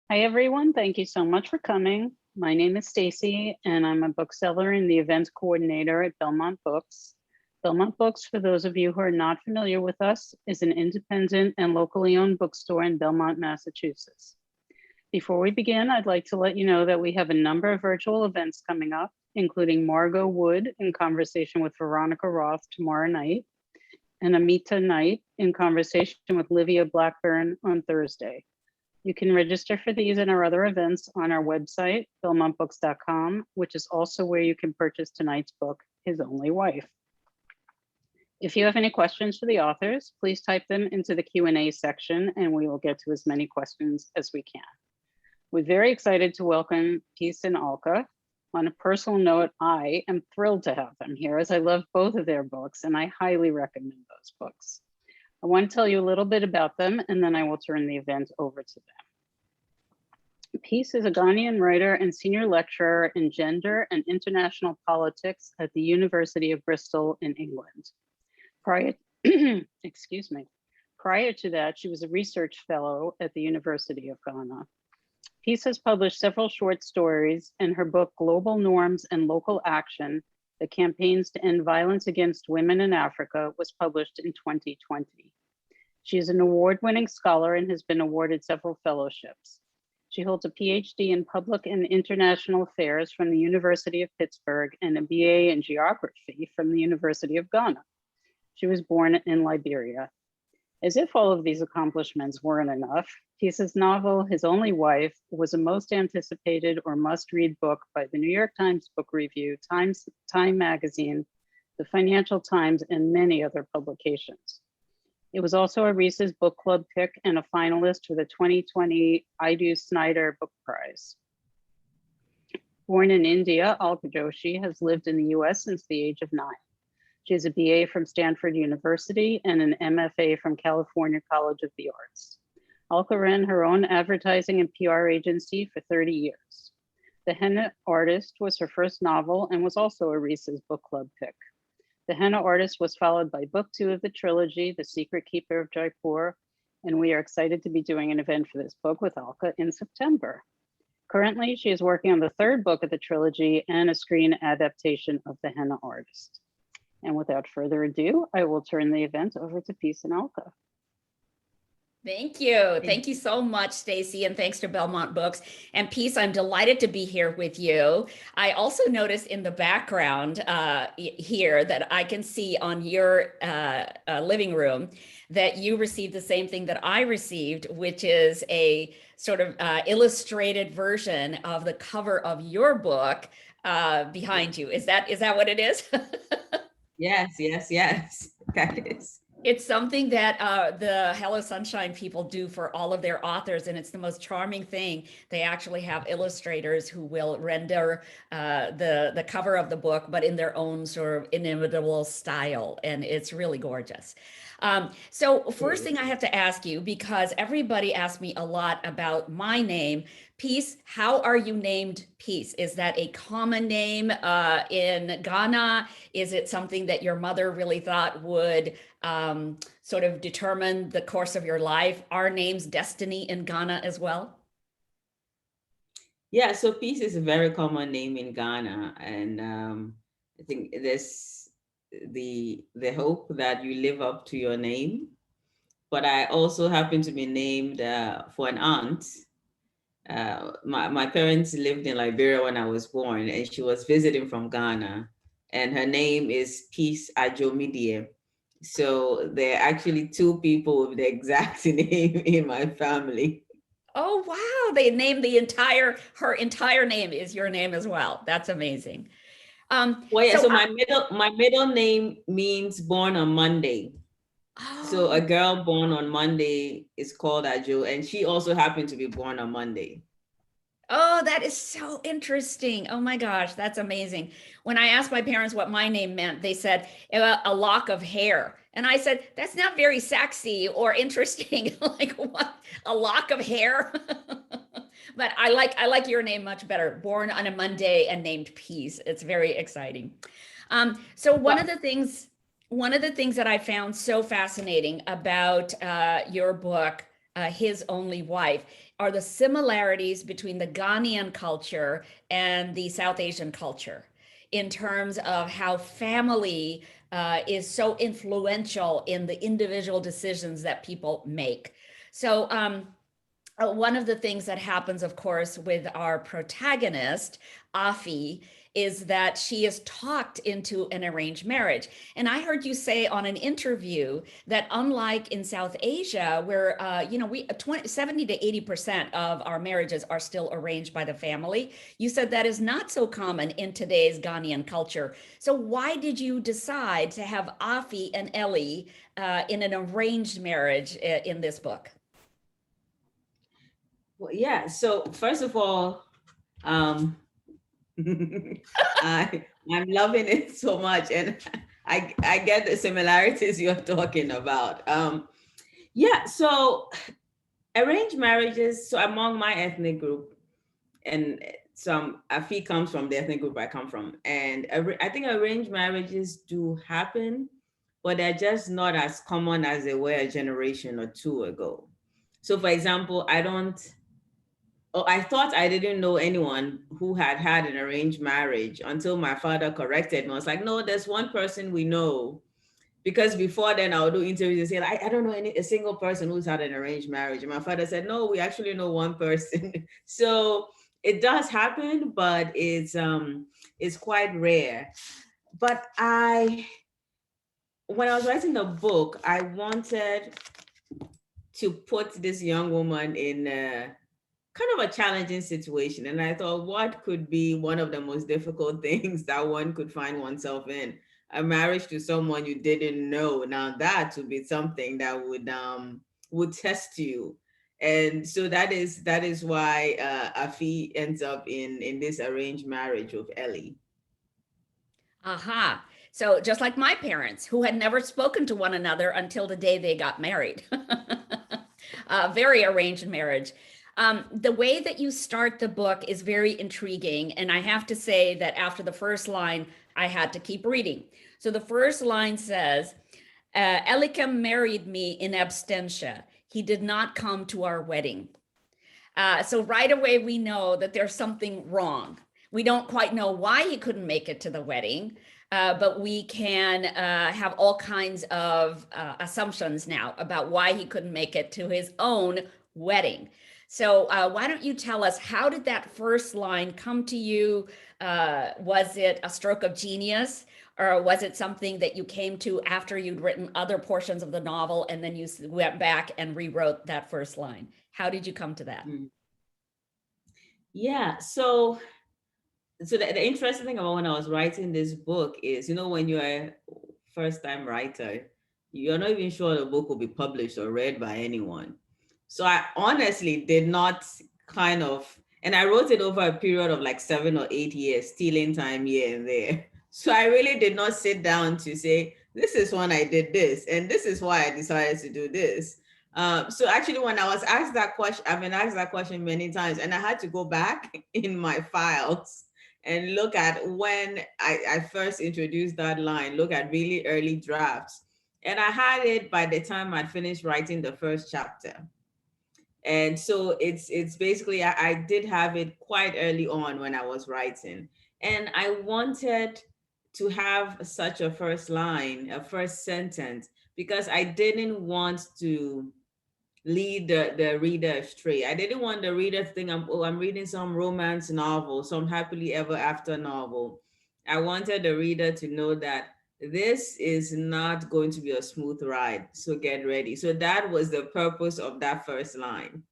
Hi, everyone. Thank you so much for coming. My name is Stacy, and I'm a bookseller and the events coordinator at Belmont Books. Belmont Books, for those of you who are not familiar with us, is an independent and locally owned bookstore in Belmont, Massachusetts. Before we begin, I'd like to let you know that we have a number of virtual events coming up, including Margot Wood in conversation with Veronica Roth tomorrow night, and Amita Night in conversation with Livia Blackburn on Thursday. You can register for these and our other events on our website, belmontbooks.com, which is also where you can purchase tonight's book, His Only Wife. If you have any questions for the authors, please type them into the Q&A section and we will get to as many questions as we can. We're very excited to welcome Peace and Alka. On a personal note, I am thrilled to have them here as I love both of their books and I highly recommend those books. I want to tell you a little bit about them and then I will turn the event over to them. Peace is a Ghanaian writer and senior lecturer in gender and international politics at the University of Bristol in England. Prior to that, she was a research fellow at the University of Ghana. Peace has published several short stories, and her book, Global Norms and Local Action, The Campaigns to End Violence Against Women in Africa, was published in 2020. She is an award-winning scholar and has been awarded several fellowships. She holds a PhD in Public and International Affairs from the University of Pittsburgh and a BA in Geography from the University of Ghana. She was born in Liberia. As if all of these accomplishments weren't enough, Peace's novel, His Only Wife, was a most anticipated or must-read book by the New York Times Book Review, Time Magazine, the Financial Times, and many other publications. It was also a Reese's Book Club pick and a finalist for the 2020 Idus Snyder Book Prize. Born in India, Alka Joshi has lived in the US since the age of 9. She has a BA from Stanford University and an MFA from California College of the Arts. Alka ran her own advertising and PR agency for 30 years. The Henna Artist was her first novel and was also a Reese's Book Club pick. The Henna Artist was followed by book 2 of the trilogy, The Secret Keeper of Jaipur, and we are excited to be doing an event for this book with Alka in September. Currently, she is working on the 3rd book of the trilogy and a screen adaptation of The Henna Artist. And without further ado, I will turn the event over to Peace and Alka. Thank you. Thank you so much, Stacy, and thanks to Belmont Books. And Peace, I'm delighted to be here with you. I also noticed in the background here that I can see on your living room that you received the same thing that I received, which is a sort of illustrated version of the cover of your book behind you. Is that what it is? Yes. That is. It's something that the Hello Sunshine people do for all of their authors, and it's the most charming thing. They actually have illustrators who will render the cover of the book, but in their own sort of inimitable style, and it's really gorgeous. So first thing I have to ask you, because everybody asked me a lot about my name, Peace, how are you named Peace? Is that a common name in Ghana? Is it something that your mother really thought would sort of determine the course of your life? Are names destiny in Ghana as well? Yeah, so Peace is a very common name in Ghana. And I think there's the hope that you live up to your name. But I also happen to be named for an aunt. My parents lived in Liberia when I was born, and she was visiting from Ghana, and her name is Peace Adzo Medie. So there are actually 2 people with the exact name in my family. Oh, wow. They named her entire name is your name as well. That's amazing. Well, yeah, so my middle name means born on Monday. Oh. So a girl born on Monday is called Ajo, and she also happened to be born on Monday. Oh, that is so interesting. Oh my gosh, that's amazing. When I asked my parents what my name meant, they said a lock of hair. And I said, that's not very sexy or interesting. Like, what? A lock of hair? But I like your name much better. Born on a Monday and named Peace. It's very exciting. So one of the things that I found so fascinating about your book, his only wife, are the similarities between the Ghanaian culture and the South Asian culture in terms of how family is so influential in the individual decisions that people make. So one of the things that happens, of course, with our protagonist, Afi, is that she is talked into an arranged marriage. And I heard you say on an interview that unlike in South Asia, where, we 70 to 80% of our marriages are still arranged by the family, you said that is not so common in today's Ghanaian culture. So why did you decide to have Afi and Ellie in an arranged marriage in this book? Well, yeah. So first of all, I'm loving it so much, and I get the similarities you're talking about. Yeah. So arranged marriages. So among my ethnic group, and some Afi comes from the ethnic group I come from, and I think arranged marriages do happen, but they're just not as common as they were a generation or two ago. So, for example, I thought I didn't know anyone who had had an arranged marriage until my father corrected me. I was like, no, there's one person we know. Because before then I would do interviews and say, I don't know a single person who's had an arranged marriage. And my father said, no, we actually know one person. So it does happen, but it's quite rare. But when I was writing the book, I wanted to put this young woman in kind of a challenging situation. And I thought, what could be one of the most difficult things that one could find oneself in? A marriage to someone you didn't know. Now that would be something that would test you. And so that is why Afi ends up in this arranged marriage with Ellie. Aha. So just like my parents, who had never spoken to one another until the day they got married. Very arranged marriage. The way that you start the book is very intriguing. And I have to say that after the first line, I had to keep reading. So the first line says, Elikim married me in absentia. He did not come to our wedding. So right away, we know that there's something wrong. We don't quite know why he couldn't make it to the wedding, but we can have all kinds of assumptions now about why he couldn't make it to his own wedding. So why don't you tell us, how did that first line come to you? Was it a stroke of genius, or was it something that you came to after you'd written other portions of the novel and then you went back and rewrote that first line? How did you come to that? Yeah, so the interesting thing about when I was writing this book is, when you're a first-time writer, you're not even sure the book will be published or read by anyone. So I honestly did not and I wrote it over a period of like 7 or 8 years, stealing time here and there. So I really did not sit down to say, this is when I did this, and this is why I decided to do this. So actually, when I was asked that question, I've been asked that question many times, and I had to go back in my files and look at when I first introduced that line, look at really early drafts. And I had it by the time I'd finished writing the first chapter. And so it's basically, I did have it quite early on when I was writing. And I wanted to have such a first line, a first sentence, because I didn't want to lead the reader astray. I didn't want the reader to think, I'm reading some romance novel, some happily ever after novel. I wanted the reader to know that this is not going to be a smooth ride, so get ready. So that was the purpose of that first line.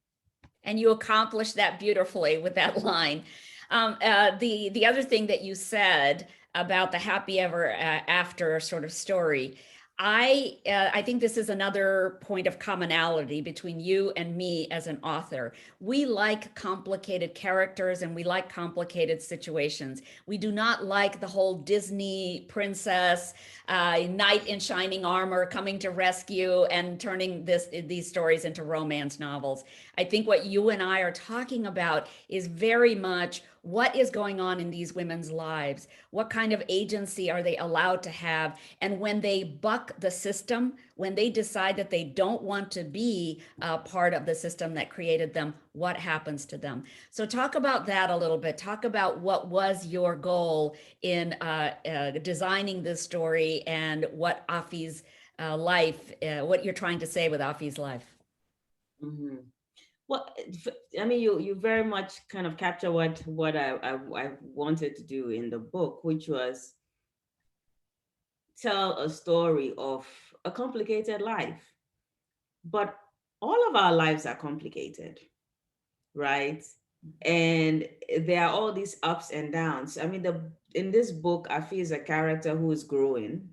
And you accomplished that beautifully with that line. The other thing that you said about the happy ever after sort of story, I think this is another point of commonality between you and me as an author. We like complicated characters and we like complicated situations. We do not like the whole Disney princess, knight in shining armor coming to rescue and turning these stories into romance novels. I think what you and I are talking about is very much what is going on in these women's lives? What kind of agency are they allowed to have? And when they buck the system, when they decide that they don't want to be a part of the system that created them, what happens to them? So talk about that a little bit. Talk about what was your goal in designing this story and what Afi's life, what you're trying to say with Afi's life. Mhm. Well, I mean, you very much kind of capture what I wanted to do in the book, which was tell a story of a complicated life. But all of our lives are complicated, right? And there are all these ups and downs. I mean, in this book, Afi is a character who is growing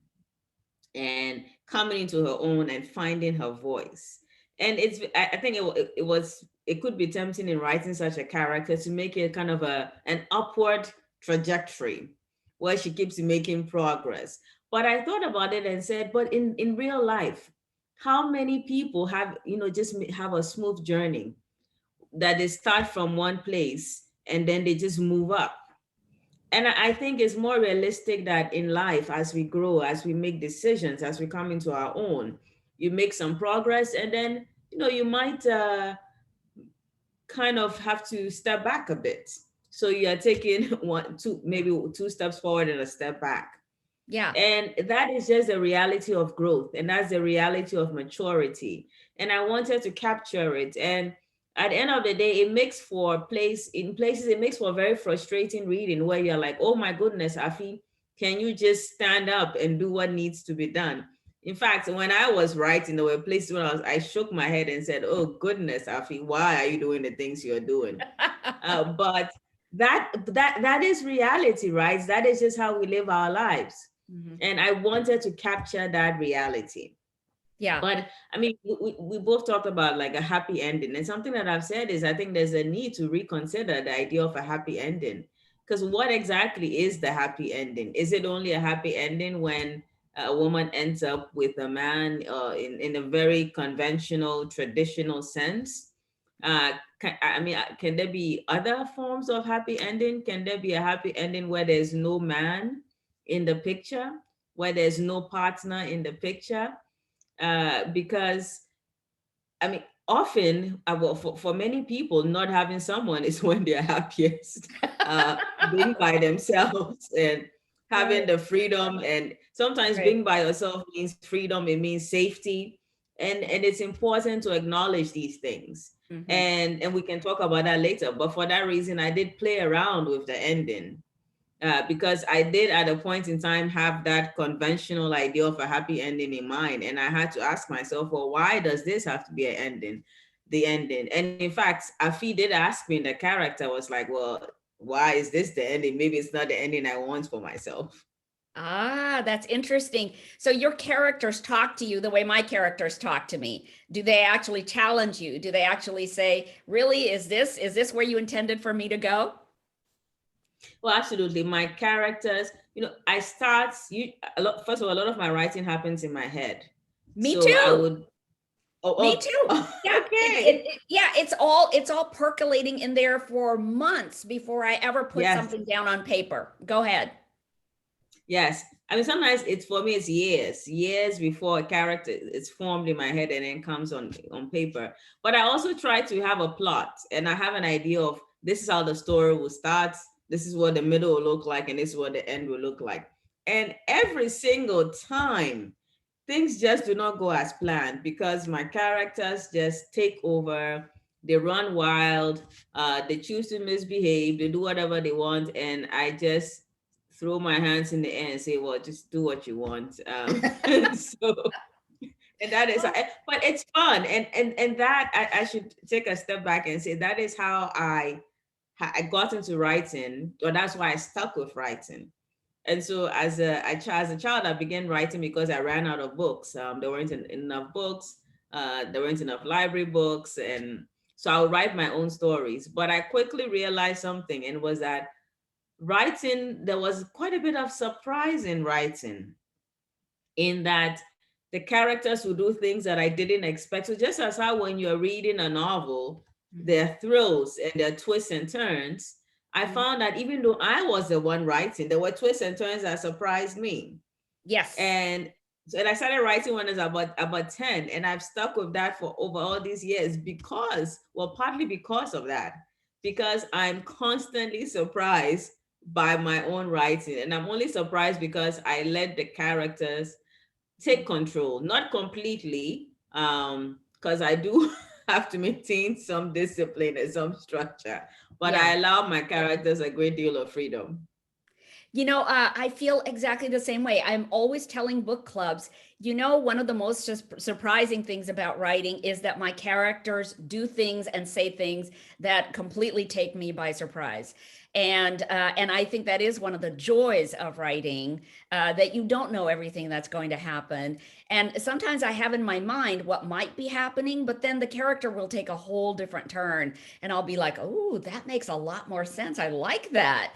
and coming into her own and finding her voice. And I think it could be tempting in writing such a character to make it kind of an upward trajectory where she keeps making progress. But I thought about it and said, but in real life, how many people have, just have a smooth journey that they start from one place and then they just move up? And I think it's more realistic that in life, as we grow, as we make decisions, as we come into our own, you make some progress, and then you might kind of have to step back a bit. So you are taking maybe two steps forward and a step back. Yeah. And that is just the reality of growth, and that's the reality of maturity. And I wanted to capture it. And at the end of the day, it makes for it makes for very frustrating reading where you're like, oh my goodness, Afi, can you just stand up and do what needs to be done? In fact, when I was writing, there were places when I shook my head and said, oh goodness, Afi, why are you doing the things you're doing? But that is reality, right? That is just how we live our lives. Mm-hmm. And I wanted to capture that reality. Yeah. But I mean, we both talked about like a happy ending. And something that I've said is I think there's a need to reconsider the idea of a happy ending. Because what exactly is the happy ending? Is it only a happy ending when a woman ends up with a man in a very conventional, traditional sense? Can there be other forms of happy ending? Can there be a happy ending where there's no man in the picture, where there's no partner in the picture? Because I mean, often, for many people, not having someone is when they're happiest, being by themselves and having the freedom. And sometimes being by yourself means freedom, it means safety. And it's important to acknowledge these things. Mm-hmm. And we can talk about that later. But for that reason, I did play around with the ending. Because I did at a point in time have that conventional idea of a happy ending in mind. And I had to ask myself, well, why does this have to be an ending? The ending. And in fact, Afi did ask me, and the character was like, well, why is this the ending? Maybe it's not the ending I want for myself. Ah, that's interesting. So your characters talk to you the way my characters talk to me. Do they actually challenge you? Do they actually say, really, is this where you intended for me to go? Well, absolutely. My characters, first of all, a lot of my writing happens in my head. Me too. I would. Me too. Yeah. Okay. It's all percolating in there for months before I ever put something down on paper. Go ahead. Yes. I mean, sometimes for me, it's years before a character is formed in my head and then comes on paper. But I also try to have a plot, and I have an idea of this is how the story will start. This is what the middle will look like, and this is what the end will look like. And every single time, things just do not go as planned because my characters just take over. They run wild. They choose to misbehave. They do whatever they want, and I just throw my hands in the air and say, well, just do what you want. And that is, but it's fun. And that I should take a step back and say, that is how I got into writing, or that's why I stuck with writing. And so as a child, I began writing because I ran out of books. There weren't enough books. There weren't enough library books. And so I would write my own stories. But I quickly realized something, and was that writing, there was quite a bit of surprise in writing, in that the characters would do things that I didn't expect. So just as how when you're reading a novel, there are thrills and there are twists and turns, I found that even though I was the one writing, there were twists and turns that surprised me. Yes. And I started writing when I was about 10, and I've stuck with that for over all these years because, well, partly because of that, because I'm constantly surprised by my own writing. And I'm only surprised because I let the characters take control, not completely, because I do have to maintain some discipline and some structure, but Yeah. I allow my characters a great deal of freedom. You know, I feel exactly the same way. I'm always telling book clubs, you know, one of the most surprising things about writing is that my characters do things and say things that completely take me by surprise. And I think that is one of the joys of writing, that you don't know everything that's going to happen. And sometimes I have in my mind what might be happening, but then the character will take a whole different turn, and I'll be like, oh, that makes a lot more sense. I like that.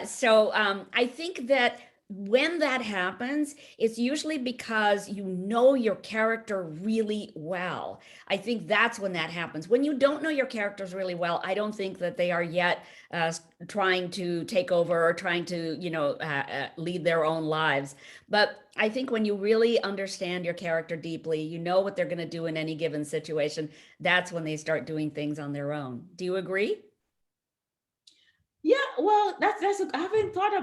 So I think that when that happens, it's usually because you know your character really well. I think that's when that happens. When you don't know your characters really well, I don't think that they are yet trying to take over or trying to, lead their own lives. But I think when you really understand your character deeply, you know what they're going to do in any given situation, that's when they start doing things on their own. Do you agree? Yeah, well, I haven't thought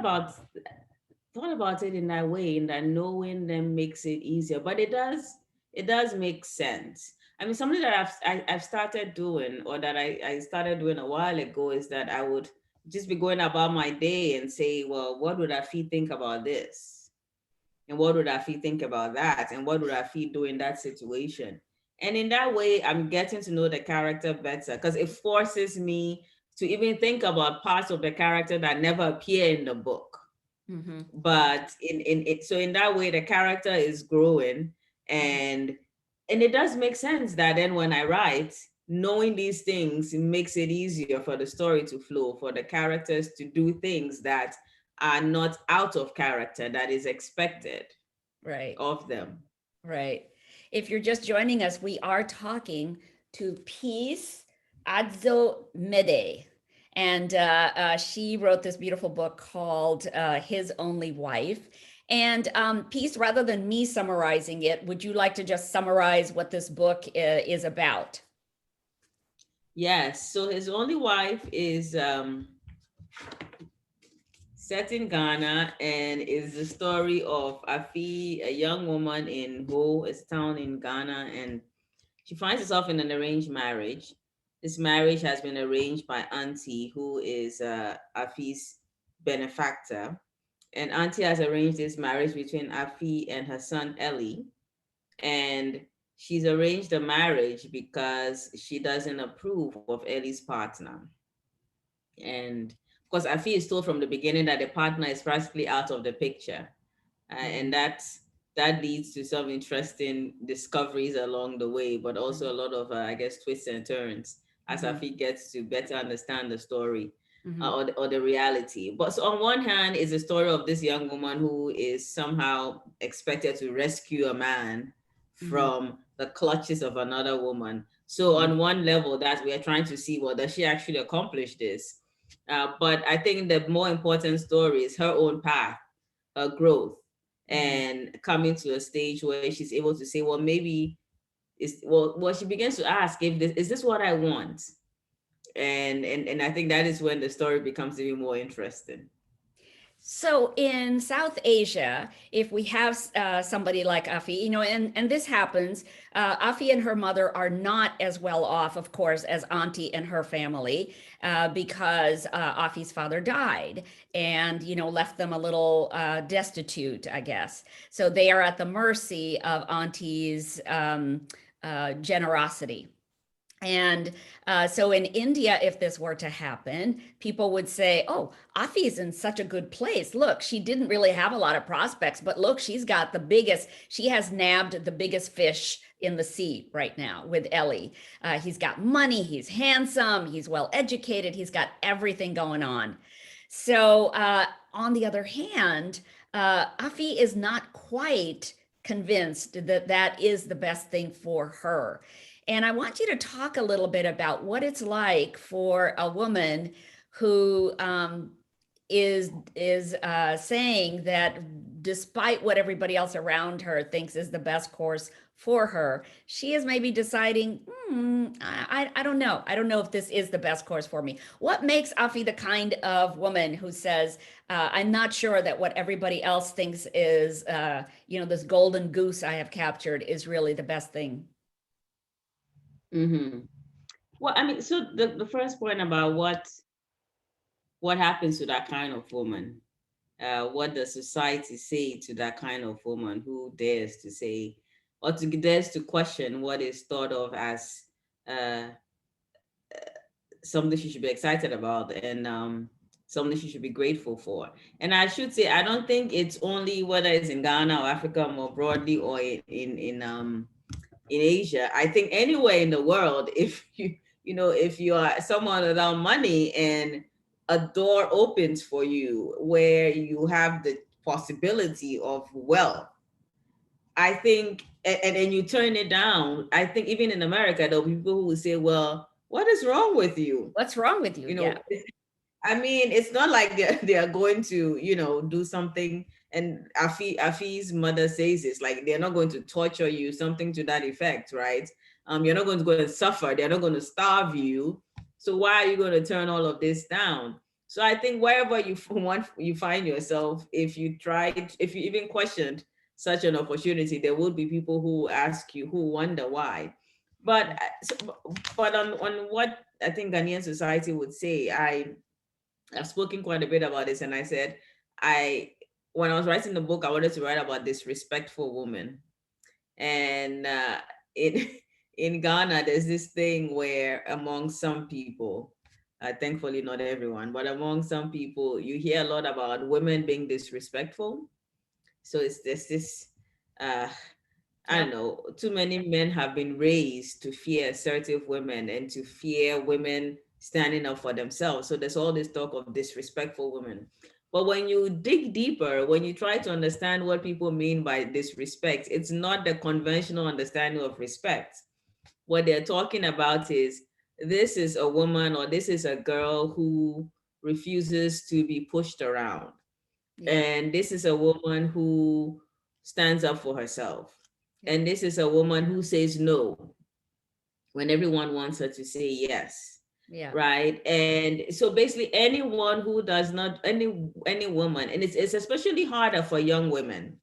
about it in that way, and that knowing them makes it easier. But it does make sense. I mean, something that I've started doing, or that I started doing a while ago, is that I would just be going about my day and say, well, what would Afi think about this? And what would Afi think about that? And what would Afi do in that situation? And in that way, I'm getting to know the character better, because it forces me to even think about parts of the character that never appear in the book. Mm-hmm. But in it, so in that way, the character is growing, and it does make sense that then when I write, knowing these things makes it easier for the story to flow, for the characters to do things that are not out of character, that is expected Right. of them. Right. If you're just joining us, we are talking to Peace Adzo Medie. And she wrote this beautiful book called His Only Wife. And Peace, rather than me summarizing it, would you like to just summarize what this book is about? Yes. So His Only Wife is set in Ghana, and is the story of Afi, a young woman in Ho, a town in Ghana, and she finds herself in an arranged marriage. This marriage has been arranged by Auntie, who is Afi's benefactor. And Auntie has arranged this marriage between Afi and her son Ellie. And she's arranged the marriage because she doesn't approve of Ellie's partner. And of course, Afi is told from the beginning that the partner is practically out of the picture. And that leads to some interesting discoveries along the way, but also a lot of, I guess, twists and turns as Afi gets to better understand the story, or the reality. But so on one hand is the story of this young woman who is somehow expected to rescue a man from the clutches of another woman. So on one level, that we are trying to see, well, does she actually accomplish this? But I think the more important story is her own path, her growth, and coming to a stage where she's able to say, well, maybe she begins to ask, if this is this what I want? And I think that is when the story becomes even more interesting. So in South Asia, if we have somebody like Afi, and this happens, Afi and her mother are not as well off, of course, as Auntie and her family, because Afi's father died and, left them a little destitute, I guess. So they are at the mercy of Auntie's generosity. And so in India, if this were to happen, people would say, oh, Afi is in such a good place. Look, she didn't really have a lot of prospects, but look, she has nabbed the biggest fish in the sea right now with Ellie. He's got money, he's handsome, he's well educated, he's got everything going on. So on the other hand, Afi is not quite convinced that that is the best thing for her. And I want you to talk a little bit about what it's like for a woman who is saying that despite what everybody else around her thinks is the best course for her, she is maybe deciding, I don't know. I don't know if this is the best course for me. What makes Afi the kind of woman who says, I'm not sure that what everybody else thinks is, this golden goose I have captured is really the best thing? Mm-hmm. Well, I mean, so the first point about what happens to that kind of woman, what does society say to that kind of woman who dares to say or dares to question what is thought of as uh, something she should be excited about and something she should be grateful for. And I should say, I don't think it's only whether it's in Ghana or Africa more broadly or in Asia. I think anywhere in the world, if if you are someone without money and a door opens for you where you have the possibility of wealth, I think, and then you turn it down. I think even in America, there'll be people who will say, "Well, what is wrong with you?" What's wrong with you? Yeah. I mean, it's not like they are going to, do something. And Afi's mother says this, like they're not going to torture you, something to that effect, right? You're not going to go and suffer. They're not going to starve you. So why are you going to turn all of this down? So I think wherever you find yourself, if you even questioned such an opportunity, there will be people who ask you, who wonder why. But on what I think Ghanaian society would say, I've spoken quite a bit about this, and I said, when I was writing the book, I wanted to write about this respectful woman. And in in Ghana, there's this thing where among some people, thankfully not everyone, but among some people, you hear a lot about women being disrespectful. So there's this, I don't know, too many men have been raised to fear assertive women and to fear women standing up for themselves. So there's all this talk of disrespectful women. But when you dig deeper, when you try to understand what people mean by disrespect, it's not the conventional understanding of respect. What they're talking about is, this is a woman or this is a girl who refuses to be pushed around. Yeah. And this is a woman who stands up for herself. And this is a woman who says no when everyone wants her to say yes. Yeah. Right. And so basically anyone who does not, any woman, and it's especially harder for young women,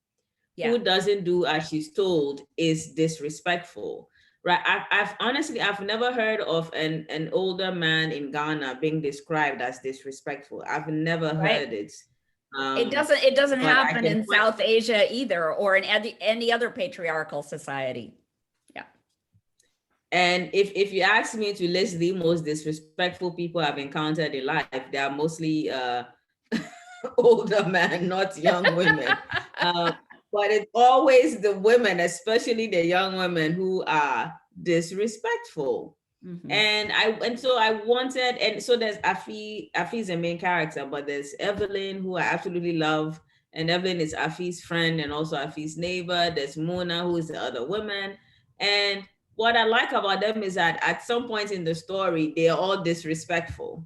who doesn't do as she's told is disrespectful. Right. I've honestly, I've never heard of an older man in Ghana being described as disrespectful. I've never heard it. It doesn't happen in find, South Asia either, or in any other patriarchal society. Yeah. And if you ask me to list the most disrespectful people I've encountered in life, they are mostly older men, not young women. But it's always the women, especially the young women, who are disrespectful. Mm-hmm. And so I wanted, and so there's Afi's the main character, but there's Evelyn, who I absolutely love. And Evelyn is Afi's friend and also Afi's neighbor. There's Mona, who is the other woman. And what I like about them is that at some point in the story, they are all disrespectful.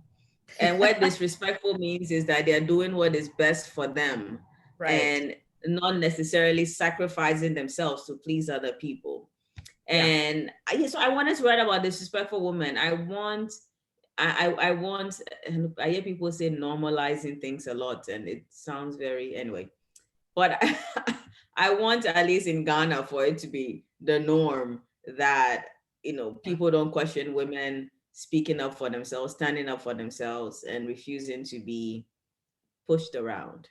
And what disrespectful means is that they're doing what is best for them. Right. And not necessarily sacrificing themselves to please other people. And so I wanted to write about disrespectful women. I want, and I hear people say normalizing things a lot, and it sounds very, anyway. But I want, at least in Ghana, for it to be the norm that, people don't question women speaking up for themselves, standing up for themselves, and refusing to be pushed around.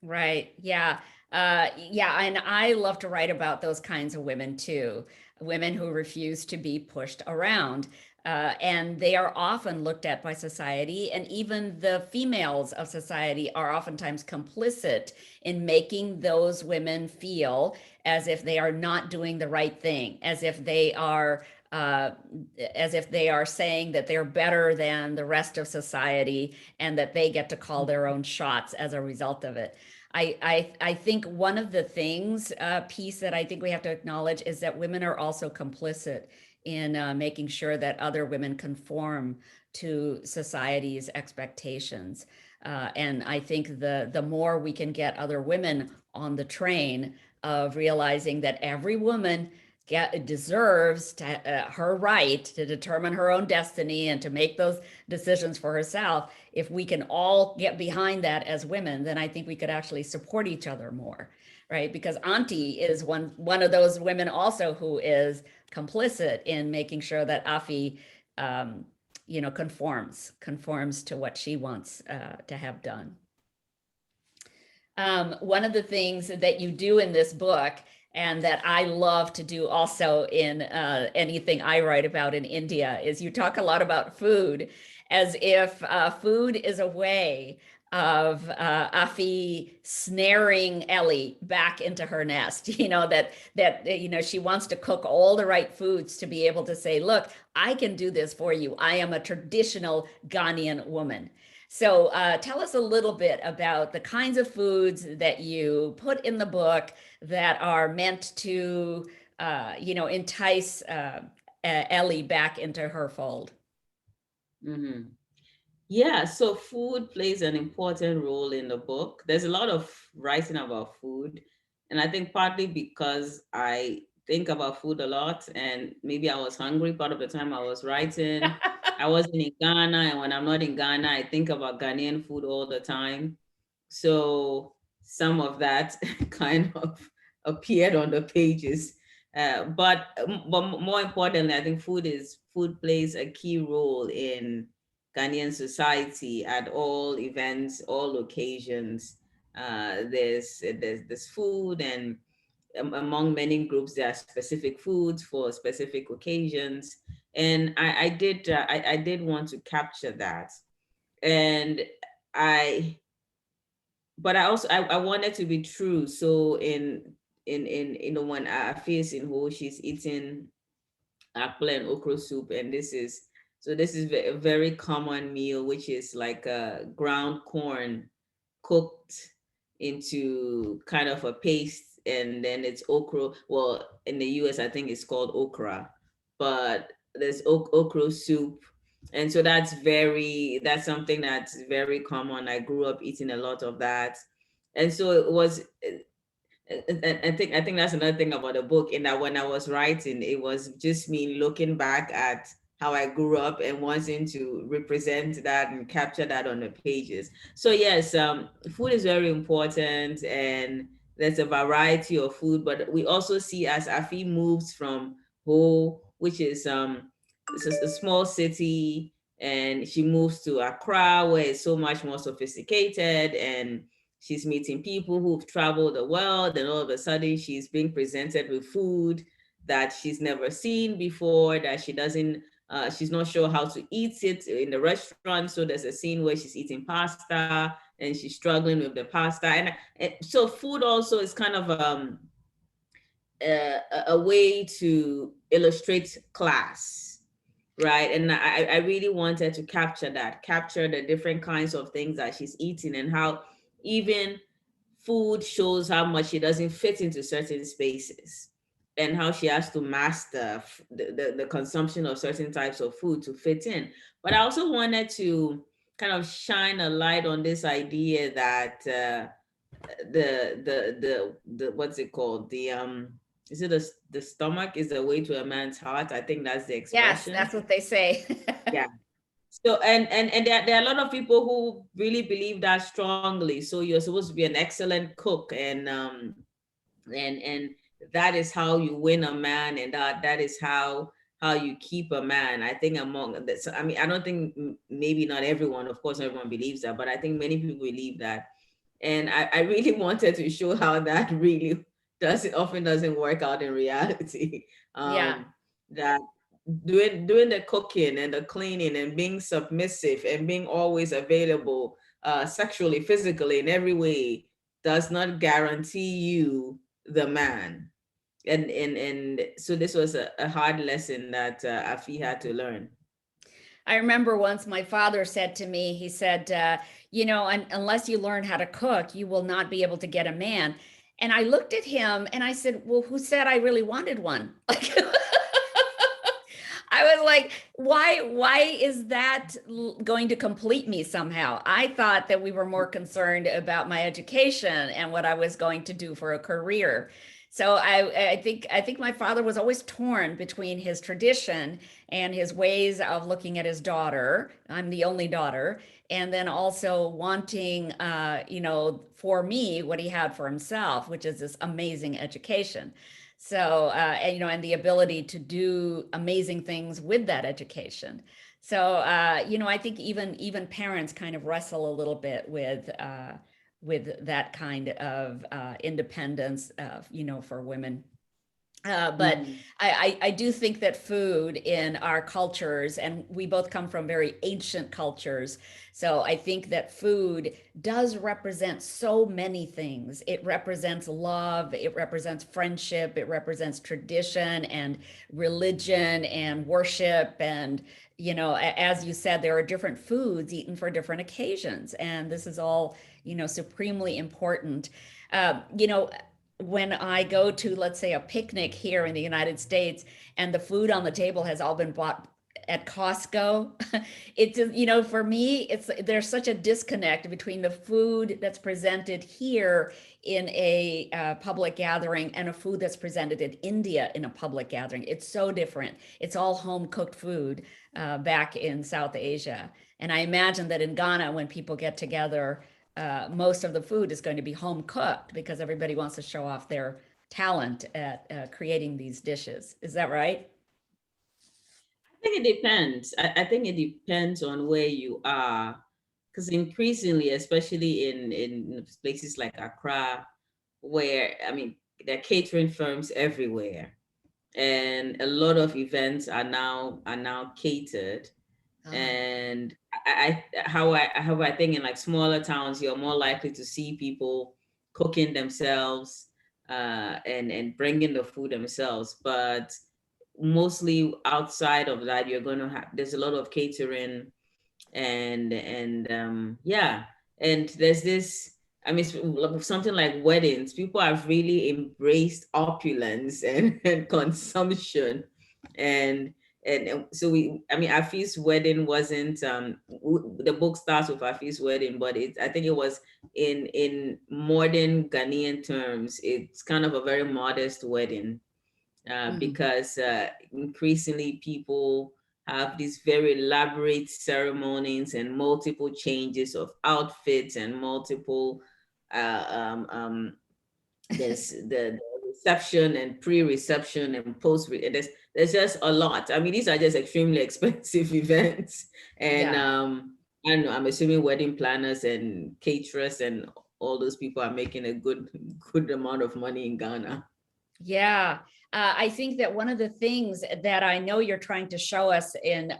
Right. Yeah. And I love to write about those kinds of women too. Women who refuse to be pushed around. And they are often looked at by society, and even the females of society are oftentimes complicit in making those women feel as if they are not doing the right thing, as if they are saying that they're better than the rest of society and that they get to call their own shots as a result of it. I think one of the things, piece that I think we have to acknowledge is that women are also complicit in making sure that other women conform to society's expectations. And I think the more we can get other women on the train of realizing that every woman deserves to, her right to determine her own destiny and to make those decisions for herself. If we can all get behind that as women, then I think we could actually support each other more, right? Because Auntie is one of those women also who is complicit in making sure that Afi, conforms to what she wants to have done. One of the things that you do in this book, and that I love to do also in anything I write about in India, is you talk a lot about food, as if food is a way of Afi snaring Ellie back into her nest. That she wants to cook all the right foods to be able to say, look, I can do this for you. I am a traditional Ghanaian woman. So tell us a little bit about the kinds of foods that you put in the book that are meant to, entice Ellie back into her fold. Mm-hmm. Yeah, so food plays an important role in the book. There's a lot of writing about food, and I think partly because I think about food a lot, and maybe I was hungry part of the time I was writing. I wasn't in Ghana, and when I'm not in Ghana, I think about Ghanaian food all the time. So some of that kind of appeared on the pages. But more importantly, I think food plays a key role in Ghanaian society at all events, all occasions. There's food, and among many groups, there are specific foods for specific occasions. And I did want to capture that. And I but I wanted to be true. So when Afi is in Ho, she's eating apple and okra soup, and this is a very common meal, which is like a ground corn cooked into kind of a paste, and then it's okra. Well, in the US, I think it's called okra, but there's okra soup. And so that's something that's very common. I grew up eating a lot of that. And so it was, I think that's another thing about the book, in that when I was writing, it was just me looking back at how I grew up and wanting to represent that and capture that on the pages. So yes, food is very important, and there's a variety of food, but we also see as Afi moves from Ho, which is it's a small city, and she moves to Accra, where it's so much more sophisticated, and she's meeting people who've traveled the world, and all of a sudden she's being presented with food that she's never seen before, that she's not sure how to eat it in the restaurant. So there's a scene where she's eating pasta and she's struggling with the pasta. And so food also is kind of a way to illustrate class, right? And I really wanted to capture the different kinds of things that she's eating, and how even food shows how much she doesn't fit into certain spaces, and how she has to master the consumption of certain types of food to fit in. But I also wanted to kind of shine a light on this idea that the what's it called, is it the stomach is the way to a man's heart? I think that's the expression. Yes, that's what they say. Yeah. So and there are a lot of people who really believe that strongly. So you're supposed to be an excellent cook, and that is how you win a man, and that is how you keep a man. I think among this, I mean, I don't think, maybe not everyone, of course, everyone believes that, but I think many people believe that. And I really wanted to show how that really often doesn't work out in reality. Yeah. That doing the cooking and the cleaning and being submissive and being always available sexually, physically, in every way does not guarantee you the man. And so this was a hard lesson that Afi had to learn. I remember once my father said to me, he said, unless you learn how to cook, you will not be able to get a man. And I looked at him and I said, well, who said I really wanted one? Like, I was like, why is that going to complete me somehow? I thought that we were more concerned about my education and what I was going to do for a career. So I think my father was always torn between his tradition and his ways of looking at his daughter. I'm the only daughter, and then also wanting, for me, what he had for himself, which is this amazing education. So, and the ability to do amazing things with that education. So, I think even parents kind of wrestle a little bit with that kind of independence, for women. But I do think that food in our cultures, and we both come from very ancient cultures, so I think that food does represent so many things. It represents love, it represents friendship, it represents tradition and religion and worship. And, as you said, there are different foods eaten for different occasions. And this is all, supremely important. Uh, you know, when I go to, let's say, a picnic here in the United States and the food on the table has all been bought at Costco, it's, for me, there's such a disconnect between the food that's presented here in a public gathering and a food that's presented in India in a public gathering. It's so different. It's all home cooked food back in South Asia. And I imagine that in Ghana, when people get together, most of the food is going to be home cooked because everybody wants to show off their talent at creating these dishes. Is that right? I think it depends. I think it depends on where you are, because increasingly, especially in places like Accra, where there are catering firms everywhere, and a lot of events are now catered. And I think in like smaller towns, you're more likely to see people cooking themselves and bringing the food themselves. But mostly outside of that, you're going to have, there's a lot of catering and yeah. And there's this, something like weddings, people have really embraced opulence and consumption. And so Afi's wedding wasn't the book starts with Afi's wedding, but I think it was in modern Ghanaian terms, it's kind of a very modest wedding. Because increasingly people have these very elaborate ceremonies and multiple changes of outfits and multiple there's the reception and pre-reception and there's just a lot. These are just extremely expensive events. And I don't know, I'm assuming wedding planners and caterers and all those people are making a good amount of money in Ghana. Yeah. I think that one of the things that I know you're trying to show us in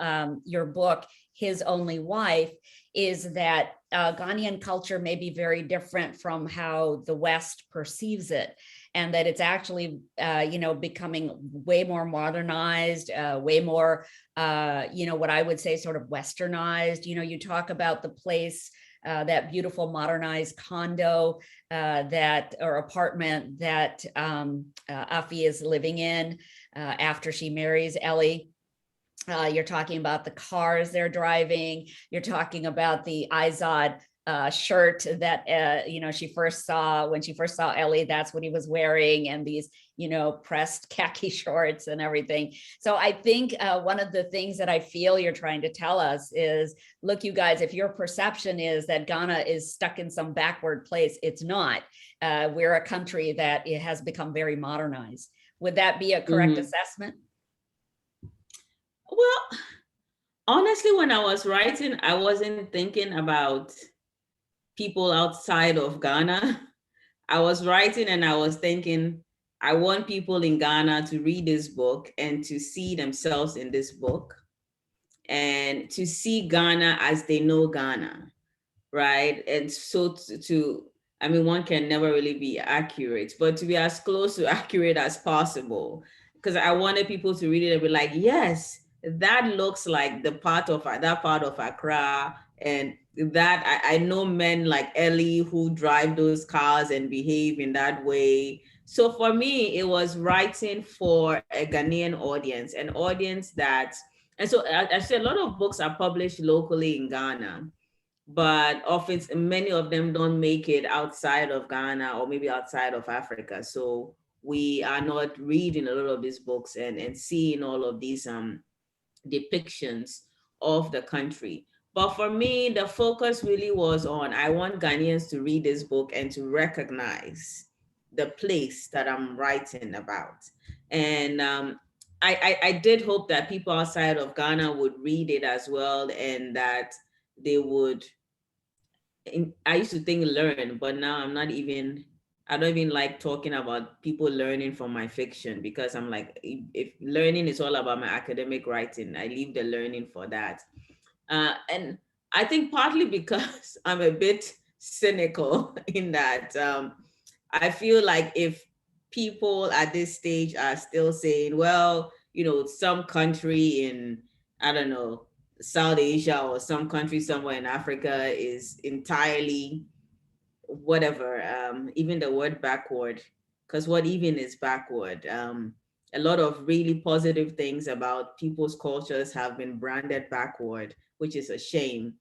your book, His Only Wife, is that Ghanaian culture may be very different from how the West perceives it, and that it's actually, becoming way more modernized, way more, what I would say sort of westernized. You talk about the place, that beautiful modernized condo or apartment that Afi is living in after she marries Ellie. You're talking about the cars they're driving. You're talking about the Izod shirt that she first saw when she first saw Ellie. That's what he was wearing, and these pressed khaki shorts and everything. So I think one of the things that I feel you're trying to tell us is, look, you guys, if your perception is that Ghana is stuck in some backward place, it's not. We're a country that it has become very modernized. Would that be a correct assessment? Well, honestly, when I was writing, I wasn't thinking about people outside of Ghana. I was writing and I was thinking, I want people in Ghana to read this book and to see themselves in this book and to see Ghana as they know Ghana, right? And so one can never really be accurate, but to be as close to accurate as possible, because I wanted people to read it and be like, yes, that looks like the part of that part of Accra. And that I know men like Ellie who drive those cars and behave in that way. So for me, it was writing for a Ghanaian audience, an audience that, and so I say a lot of books are published locally in Ghana, but often many of them don't make it outside of Ghana or maybe outside of Africa. So we are not reading a lot of these books and seeing all of these depictions of the country. But for me, the focus really was on, I want Ghanaians to read this book and to recognize the place that I'm writing about. And I did hope that people outside of Ghana would read it as well, and that they would, I used to think learn, but now I don't even like talking about people learning from my fiction, because I'm like, if learning is all about my academic writing, I leave the learning for that. And I think partly because I'm a bit cynical in that I feel like if people at this stage are still saying, well, some country in, I don't know, South Asia or some country somewhere in Africa is entirely whatever, even the word backward, because what even is backward? A lot of really positive things about people's cultures have been branded backward, which is a shame.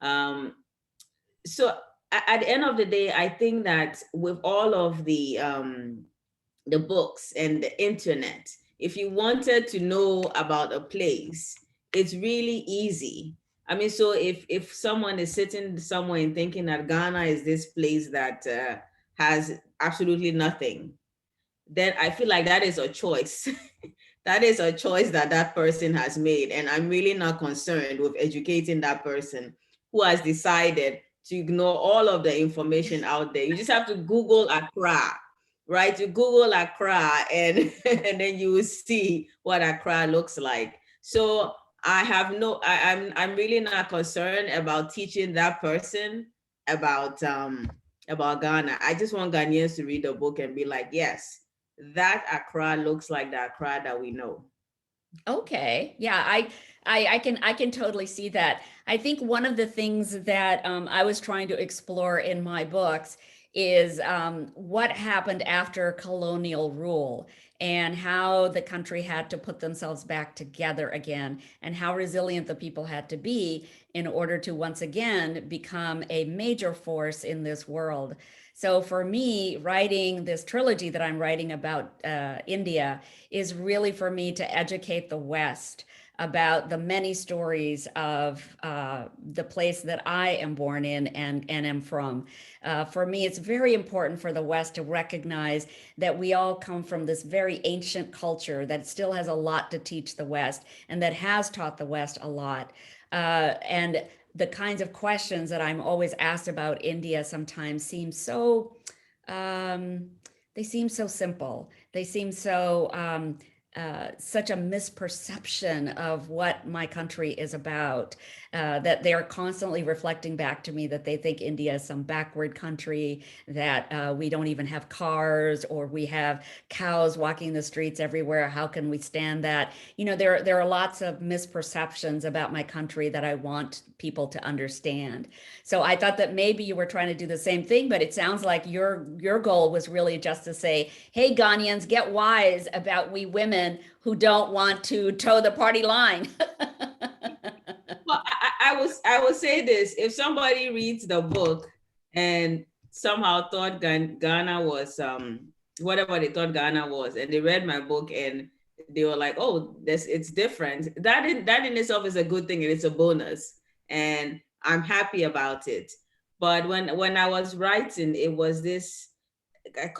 So at the end of the day, I think that with all of the books and the internet, if you wanted to know about a place, it's really easy. I mean, so if someone is sitting somewhere and thinking that Ghana is this place that has absolutely nothing, then I feel like that is a choice. That is a choice that that person has made. And I'm really not concerned with educating that person who has decided to ignore all of the information out there. You just have to Google Accra, right? You Google Accra and, and then you will see what Accra looks like. So I'm really not concerned about teaching that person about Ghana. I just want Ghanaians to read the book and be like, yes, that Accra looks like the Accra that we know. Okay. Yeah, I can totally see that. I think one of the things that I was trying to explore in my books is what happened after colonial rule and how the country had to put themselves back together again, and how resilient the people had to be in order to once again become a major force in this world. So for me, writing this trilogy that I'm writing about India is really for me to educate the West about the many stories of the place that I am born in and am from. For me, it's very important for the West to recognize that we all come from this very ancient culture that still has a lot to teach the West and that has taught the West a lot. And the kinds of questions that I'm always asked about India sometimes seem so, they seem so simple. They seem so, such a misperception of what my country is about, that they are constantly reflecting back to me that they think India is some backward country, that we don't even have cars, or we have cows walking the streets everywhere. How can we stand that? There are lots of misperceptions about my country that I want people to understand. So I thought that maybe you were trying to do the same thing, but it sounds like your goal was really just to say, hey, Ghanaians, get wise about we women who don't want to toe the party line. Well, I will say this: if somebody reads the book and somehow thought Ghana was whatever they thought Ghana was, and they read my book and they were like, "Oh, it's different," that in itself is a good thing, and it's a bonus, and I'm happy about it. But when I was writing, it was this. I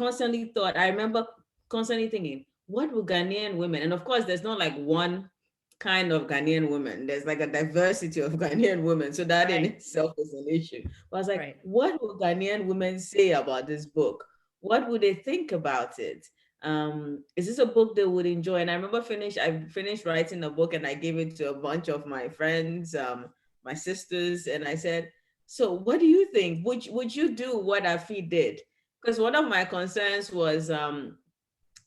remember constantly thinking, what will Ghanaian women, and of course, there's not like one kind of Ghanaian women. There's like a diversity of Ghanaian women. So that in itself is an issue. But I was like, what will Ghanaian women say about this book? What would they think about it? Is this a book they would enjoy? And I remember I finished writing the book and I gave it to a bunch of my friends, my sisters, and I said, so what do you think? Would you do what Afi did? Because one of my concerns was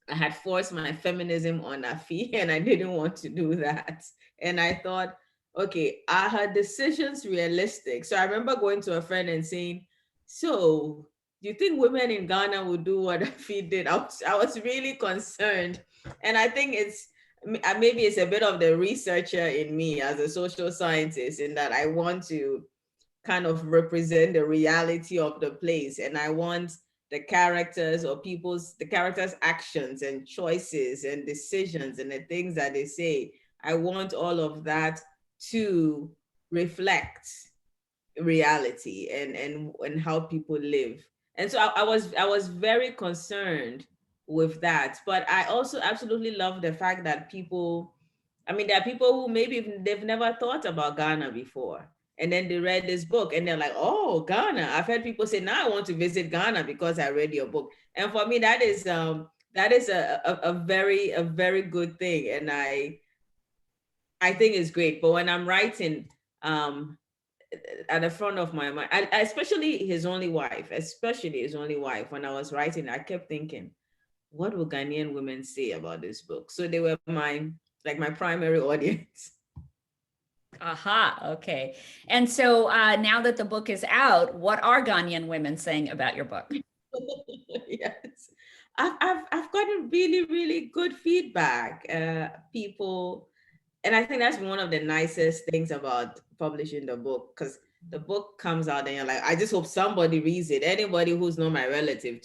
I had forced my feminism on Afi, and I didn't want to do that. And I thought, okay, are her decisions realistic? So I remember going to a friend and saying, so do you think women in Ghana would do what Afi did? I was really concerned. And I think maybe it's a bit of the researcher in me as a social scientist, in that I want to kind of represent the reality of the place. And I want the characters or the characters' actions and choices and decisions and the things that they say. I want all of that to reflect reality and how people live. And so I was very concerned with that. But I also absolutely love the fact that there are people who maybe they've never thought about Ghana before. And then they read this book and they're like, oh, Ghana. I've heard people say, now I want to visit Ghana because I read your book. And for me, that is a very good thing. And I think it's great. But when I'm writing, at the front of my mind, especially his only wife, when I was writing, I kept thinking, what will Ghanaian women say about this book? So they were my primary audience. Aha, okay. And so now that the book is out, what are Ghanaian women saying about your book? Yes, I've gotten really good feedback. People, and I think that's one of the nicest things about publishing the book, because the book comes out and you're like, I just hope somebody reads it. Anybody who's not my relative,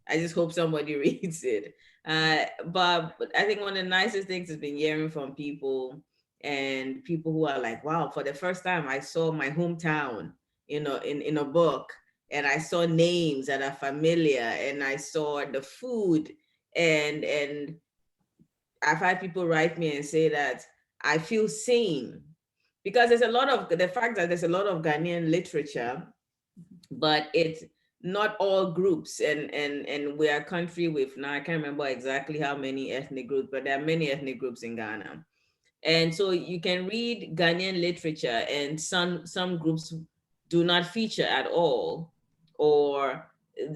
I just hope somebody reads it. But I think one of the nicest things has been hearing from people, and people who are like, wow, for the first time I saw my hometown, in a book, and I saw names that are familiar, and I saw the food, and I've had people write me and say that I feel seen, because there's a lot of Ghanaian literature, but it's not all groups, and we're a country with, now I can't remember exactly how many ethnic groups, but there are many ethnic groups in Ghana. And so you can read Ghanaian literature and some groups do not feature at all, or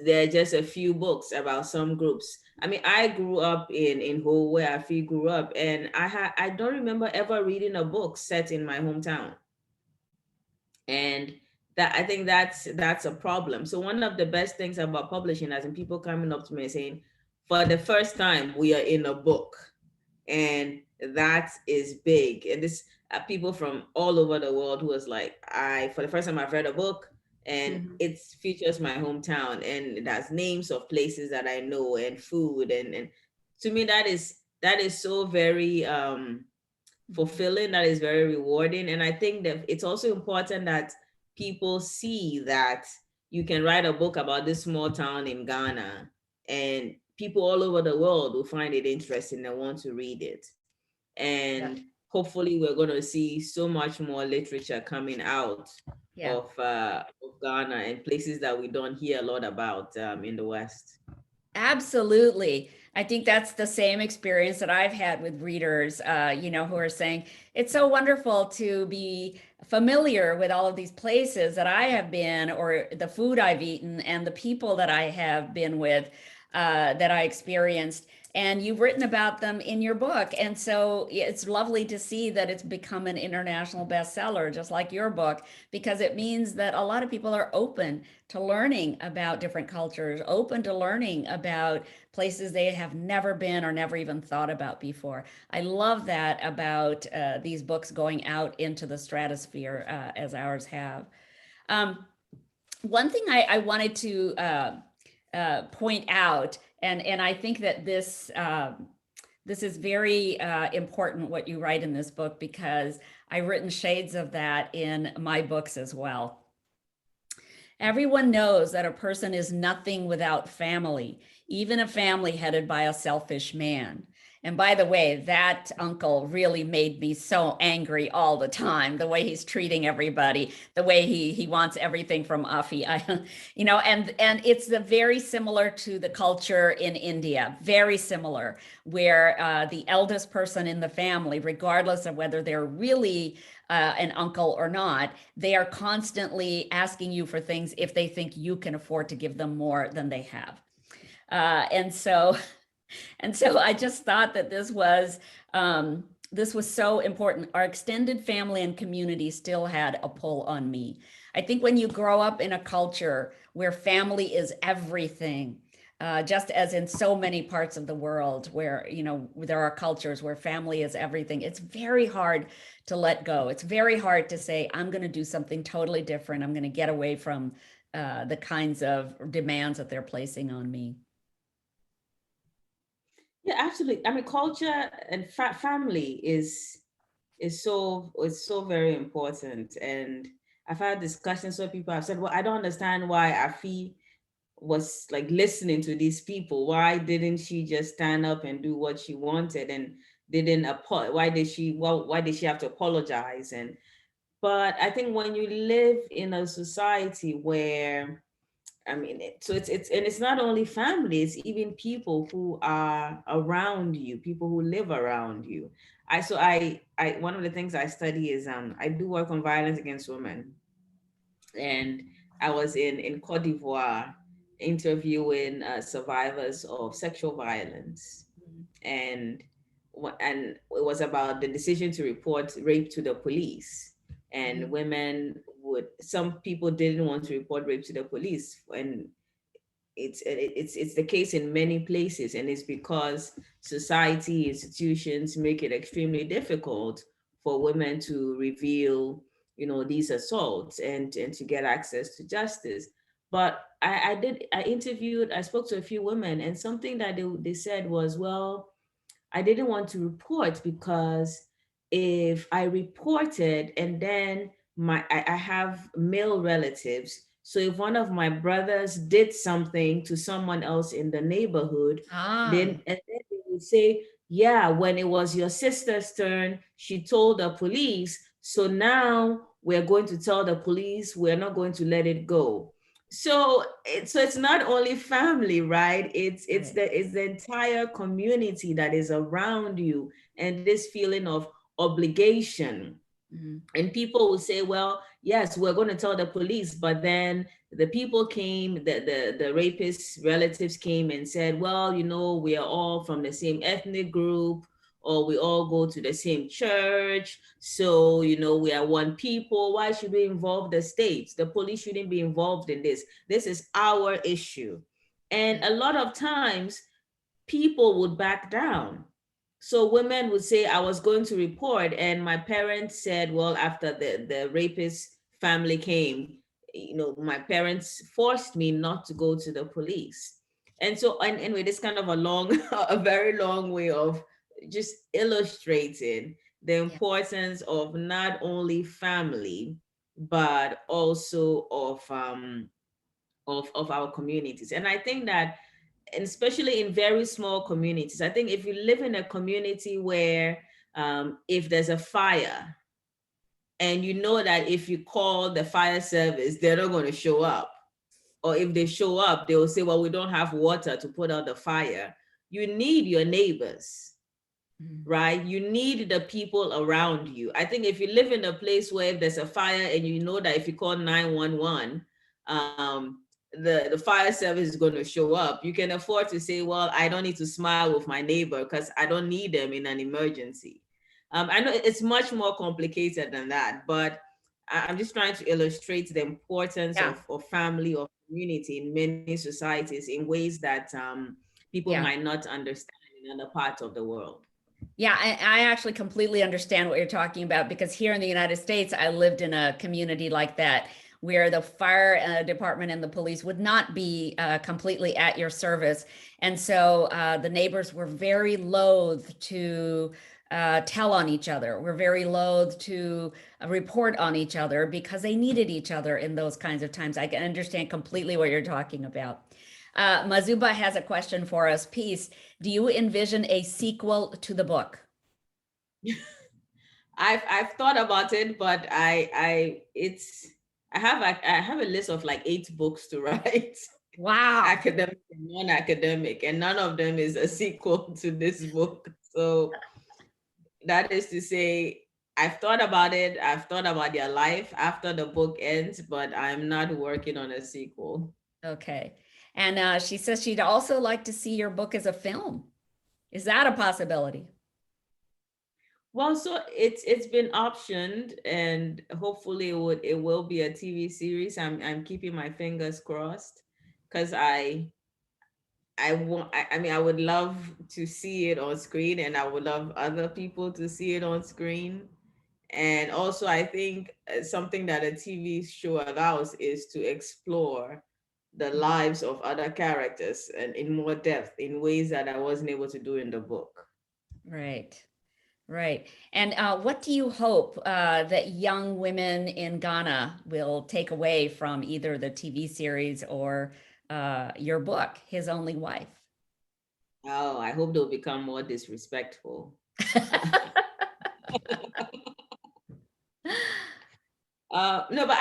there are just a few books about some groups. I mean, I grew up in Ho, where Afi grew up, and I don't remember ever reading a book set in my hometown. And that, I think that's a problem. So one of the best things about publishing, as in people coming up to me and saying, for the first time we are in a book, and that is big. And this people from all over the world who was like, for the first time I've read a book, and it features my hometown, and it has names of places that I know, and food, and to me that is so very fulfilling. That is very rewarding. And I think that it's also important that people see that you can write a book about this small town in Ghana, and people all over the world will find it interesting and want to read it. And hopefully we're going to see so much more literature coming out of Ghana, and places that we don't hear a lot about in the West. Absolutely. I think that's the same experience that I've had with readers, who are saying it's so wonderful to be familiar with all of these places that I have been, or the food I've eaten, and the people that I have been with, that I experienced. And you've written about them in your book. And so it's lovely to see that it's become an international bestseller, just like your book, because it means that a lot of people are open to learning about different cultures, open to learning about places they have never been or never even thought about before. I love that about these books going out into the stratosphere, as ours have. One thing I wanted to point out, and I think that this is very important what you write in this book, because I've written shades of that in my books as well. Everyone knows that a person is nothing without family, even a family headed by a selfish man. And by the way, that uncle really made me so angry all the time, the way he's treating everybody, the way he wants everything from Afi, and it's very similar to the culture in India, very similar, where the eldest person in the family, regardless of whether they're really an uncle or not, they are constantly asking you for things if they think you can afford to give them more than they have. And so And so I just thought that this was so important. Our extended family and community still had a pull on me. I think when you grow up in a culture where family is everything, just as in so many parts of the world where, you know, there are cultures where family is everything, it's very hard to let go. It's very hard to say, I'm going to do something totally different. I'm going to get away from the kinds of demands that they're placing on me. Yeah, absolutely. I mean, culture and family is so very important. And I've had discussions where people have said, well, I don't understand why Afi was like listening to these people. Why didn't she just stand up and do what she wanted and didn't why did she have to apologize? And but I think when you live in a society where I mean, it's not only family, it's even people who are around you, people who live around you. I one of the things I study is I do work on violence against women, and I was in Cote d'Ivoire interviewing survivors of sexual violence, and and it was about the decision to report rape to the police. And women would, some people didn't want to report rape to the police, and it's the case in many places, and it's because society, institutions make it extremely difficult for women to reveal, you know, these assaults and to get access to justice. But I spoke to a few women, and something that they said was, well, I didn't want to report because if I reported and then I have male relatives. So if one of my brothers did something to someone else in the neighborhood, then they would say, yeah, when it was your sister's turn, she told the police. So now we're going to tell the police, we're not going to let it go. So it's not only family, right? It's the entire community that is around you, and this feeling of obligation. And people will say, well, yes, we're going to tell the police, but then the people came, the rapist relatives came and said, well, you know, we are all from the same ethnic group, or we all go to the same church, so you know, we are one people. Why should we involve the states? The police shouldn't be involved in this. This is our issue. And a lot of times people would back down. So women would say, I was going to report, and my parents said, well, after the rapist family came, you know, my parents forced me not to go to the police. And so, and anyway, this kind of a long, a very long way of just illustrating the importance of not only family, but also of our communities. And I think that, and especially in very small communities, I think if you live in a community where if there's a fire and you know that if you call the fire service, they're not going to show up. Or if they show up, they will say, well, we don't have water to put out the fire. You need your neighbors, right? You need the people around you. I think if you live in a place where if there's a fire and you know that if you call 911, the fire service is going to show up, you can afford to say, well, I don't need to smile with my neighbor because I don't need them in an emergency. I know it's much more complicated than that, but I'm just trying to illustrate the importance of family or community in many societies in ways that people might not understand in other parts of the world. Yeah, I actually completely understand what you're talking about, because here in the United States, I lived in a community like that, where the fire department and the police would not be completely at your service. And so the neighbors were very loath to tell on each other. We're very loath to report on each other because they needed each other in those kinds of times. I can understand completely what you're talking about. Mazuba has a question for us. Peace, do you envision a sequel to the book? I've thought about it, but I have a list of like 8 books to write. Wow. Academic and non-academic, and none of them is a sequel to this book. So that is to say, I've thought about it. I've thought about their life after the book ends, but I'm not working on a sequel. Okay. And she says she'd also like to see your book as a film. Is that a possibility? Well, so it's been optioned, and hopefully it will be a TV series. I'm keeping my fingers crossed, because I mean, I would love to see it on screen, and I would love other people to see it on screen. And also, I think something that a TV show allows is to explore the lives of other characters and in more depth, in ways that I wasn't able to do in the book. Right. Right. And what do you hope that young women in Ghana will take away from either the TV series or your book, His Only Wife? Oh, I hope they'll become more disrespectful. No, but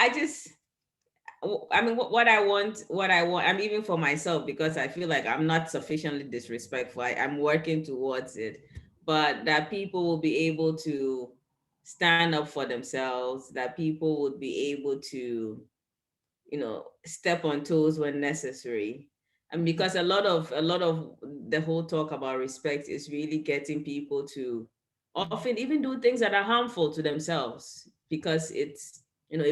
I mean, what I want, I'm even for myself, because I feel like I'm not sufficiently disrespectful. I'm working towards it, but that people will be able to stand up for themselves, that people would be able to, step on toes when necessary. And because a lot of the whole talk about respect is really getting people to often even do things that are harmful to themselves, because it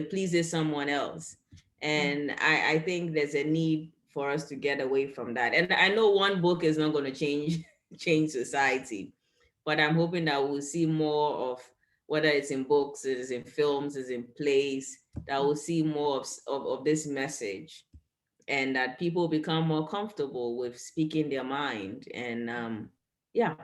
pleases someone else. And I think there's a need for us to get away from that. And I know one book is not going to change society, but I'm hoping that we'll see more of, whether it's in books, it's in films, it's in plays, that we'll see more of this message, and that people become more comfortable with speaking their mind. And yeah.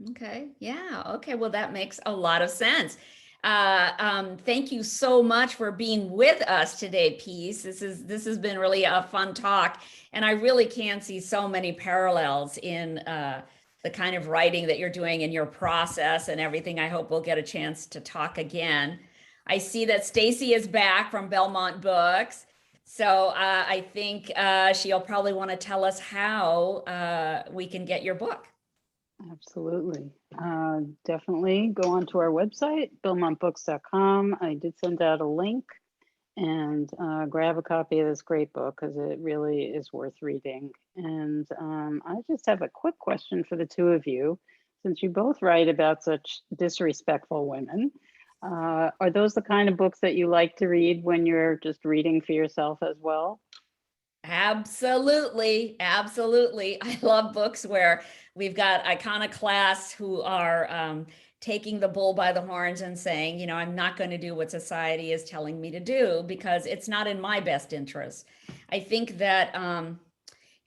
Okay. Yeah. Okay. Well, that makes a lot of sense. Thank you so much for being with us today, Peace. This has been really a fun talk, and I really can see so many parallels in the kind of writing that you're doing in your process and everything. I hope we'll get a chance to talk again. I see that Stacy is back from Belmont Books. So I think she'll probably want to tell us how we can get your book. Absolutely. Definitely go onto our website, belmontbooks.com. I did send out a link, and grab a copy of this great book, because it really is worth reading. And I just have a quick question for the two of you. Since you both write about such disrespectful women, are those the kind of books that you like to read when you're just reading for yourself as well? Absolutely. Absolutely. I love books where we've got iconoclasts who are taking the bull by the horns and saying, I'm not going to do what society is telling me to do because it's not in my best interest. I think that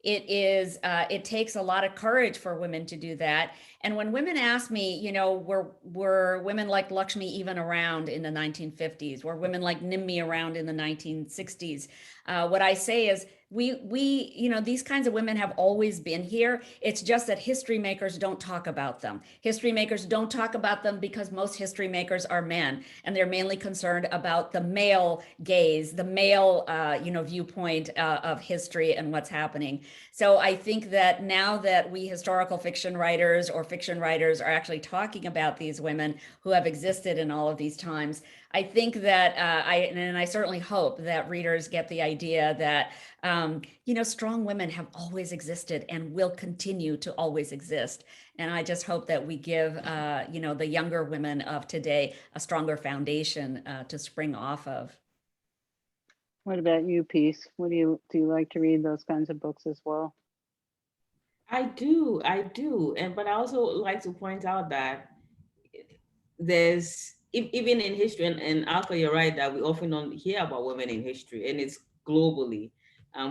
it takes a lot of courage for women to do that. And when women ask me, were women like Lakshmi even around in the 1950s? Were women like Nimmi around in the 1960s? What I say is, these kinds of women have always been here. It's just that history makers don't talk about them. History makers don't talk about them because most history makers are men, and they're mainly concerned about the male gaze, the male, viewpoint of history and what's happening. So I think that now that we historical fiction writers or fiction writers are actually talking about these women who have existed in all of these times, I think that I certainly hope that readers get the idea that strong women have always existed and will continue to always exist. And I just hope that we give the younger women of today a stronger foundation to spring off of. What about you, Peace? Do you like to read those kinds of books as well? I do, but I also like to point out that there's even in history, and Alka, you're right that we often don't hear about women in history, and it's globally.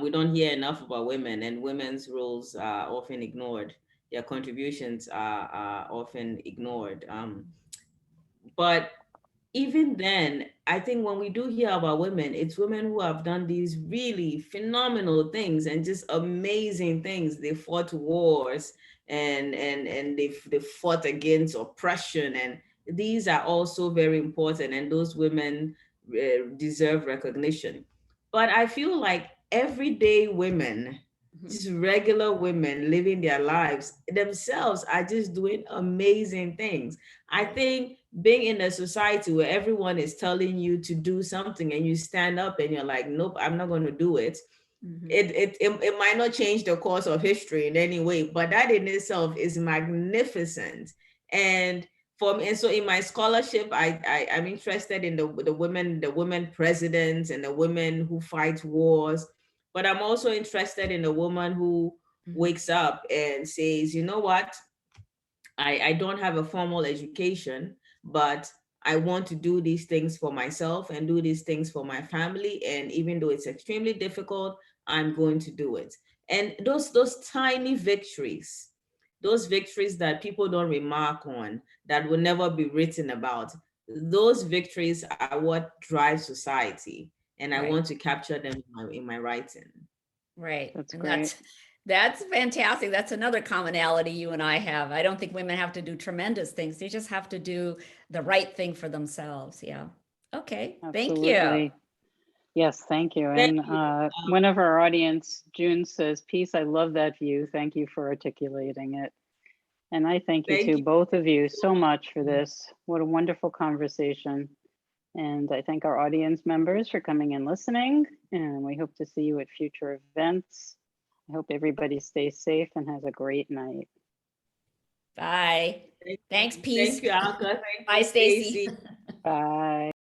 We don't hear enough about women, and women's roles are often ignored. Their contributions are often ignored. But even then, I think when we do hear about women, it's women who have done these really phenomenal things and just amazing things. They fought wars, and they fought against oppression, and these are also very important, and those women deserve recognition. But I feel like everyday women, just regular women living their lives themselves, are just doing amazing things. I think being in a society where everyone is telling you to do something and you stand up and you're like, nope, I'm not going to do it. Mhm. It might not change the course of history in any way, but that in itself is magnificent. And for me, and so in my scholarship, I'm interested in the women presidents and the women who fight wars, but I'm also interested in the woman who wakes up and says, you know what, I don't have a formal education, but I want to do these things for myself and do these things for my family. And even though it's extremely difficult, I'm going to do it. And those tiny victories, those victories that people don't remark on, that will never be written about, those victories are what drive society. And I Right. want to capture them in my writing. Right. That's And great. that's fantastic. That's another commonality you and I have. I don't think women have to do tremendous things. They just have to do the right thing for themselves. Yeah. Okay. Thank you. Absolutely. Yes, thank you. Thank And you. one of our audience, June, says, Peace, I love that view. Thank you for articulating it. And I thank you Thank to you. both of you so much for this. What a wonderful conversation. And I thank our audience members for coming and listening. And we hope to see you at future events. I hope everybody stays safe and has a great night. Bye. Thanks, Peace. Thank you, Alka. Thank Bye, you, Stacy. Stacy. Bye.